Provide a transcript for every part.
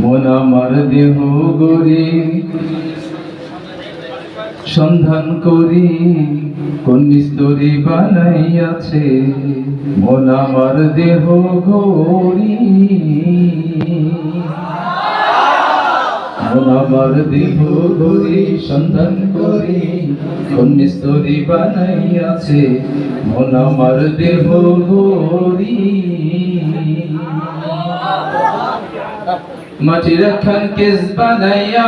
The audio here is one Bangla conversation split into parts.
মন আমার দেহ গরি সন্ধান করি কোন মিস্ত্রি বানাইয়াছে। মন আমার দেহ গরি মন আমার দেহ গরি সন্ধান করি কোন মিস্ত্রি বানাইয়াছে। মন আমার দেহ গরি মাটির খান কেস বানাইয়া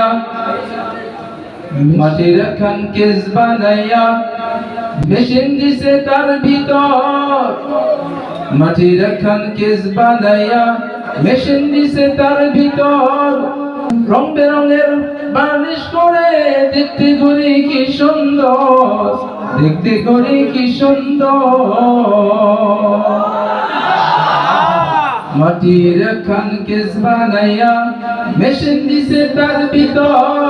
মাটির খান কেস বানাইয়া মেশিন দিছে তার ভিতর। মাটির খান কেস বানাইয়া মেশিন দিছে তার ভিতর। রং বেরঙের বার্নিশ করে দেখতে করি কি সুন্দর, দেখতে করি কি সুন্দর। মাটির খান কেস বানাইয়া মেশিন দিছে তার ভিতর।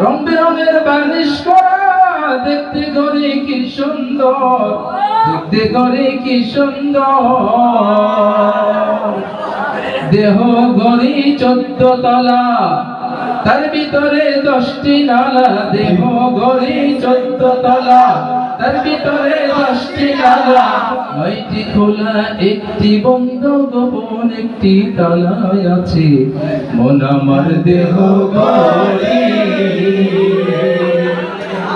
রং বেরঙের বার্নিশ করা দেখতে করি কি সুন্দর, দেখতে করি কি সুন্দর। দেহ গড়ি 14 তলা তার ভিতরে 10টি নালা। দেহ গড়ি 14 তলা তার ভিতরে 10টি নালা। 9টি খোলা 1টি বন্ধ, গোপন 1টি তালা আছে। মন আমার দেহ গড়ি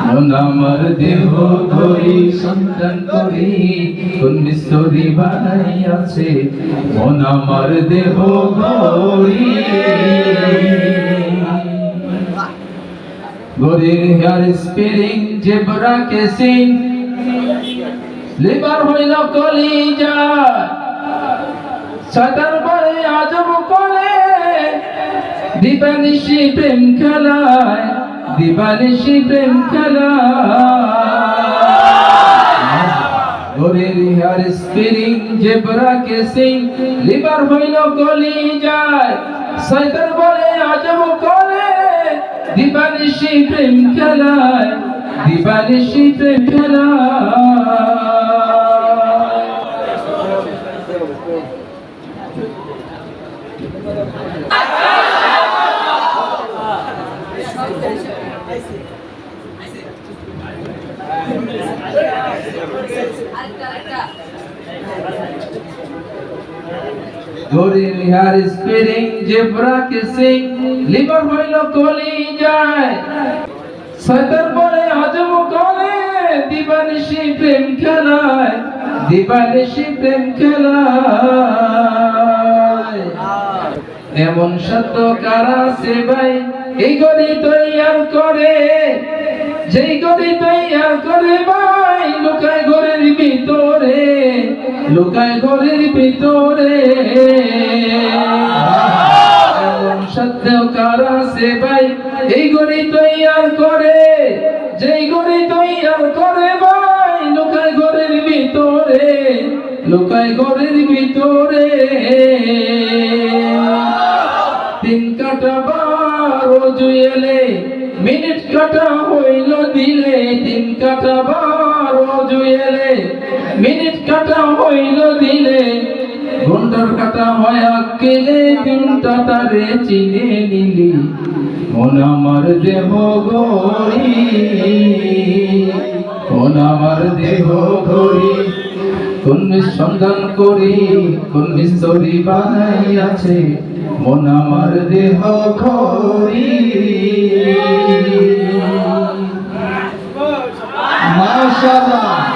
মন আমার দেহ গড়ি সন্ধান করি কোন মিস্ত্রি বানাইয়াছে। মন আমার দেহ গড়ি গড়ির হেয়ার স্পিরিং জেব্রা কেসিং লিভার হইল কলিজা। সাতার পরে আজব করে দিবানিশি প্রেম খেলায়, দিবানিশি প্রেম খেলায়। গড়ির হেয়ার স্পিরিং জেব্রা কেসিং লিভার হইল কলিজায়। সাতার পরে আজব করে দিবানিশি প্রেম খেলায়, দিবানিশি প্রেম খেলায়। গড়ির হেয়ার স্পিরিং জেব্রা কেসিং লিভার হইল কলিজায়। সাতার পরে আজব করে দিবানিশি প্রেম খেলায়, দিবানিশি প্রেম খেলায়। এমন সত্য কারা আছে ভাই এই গড়ি তৈয়ার করে, যেই গড়ি তৈয়ার করে ভাই লুকায় ঘরের ভিতরে, লুকায় ঘরের ভিতরে। এমন সত্য কারা আছে ভাই এই গড়ি তৈয়ার করে, যেই গড়ি তৈয়ার করে ভাই লুকায় ঘরের ভিতরে, লুকায় ঘরের ভিতরে। 3 কাটা 12 জুয়েলে মিনিট কাটা হইল দিলে। 3 কাটা 12 জুয়েলে মিনিট কাটা হইল দিলে। ঘন্টার কাটা হয় আকেলে দিনটা তারে চিনে নিলি। মন আমার দেহ গড়ি মন আমার দেহ গড়ি কোন সন্ধান করি কোন মিস্ত্রি বানাইয়াছে। মন আমার দেহ গড়ি মাশাআল্লাহ।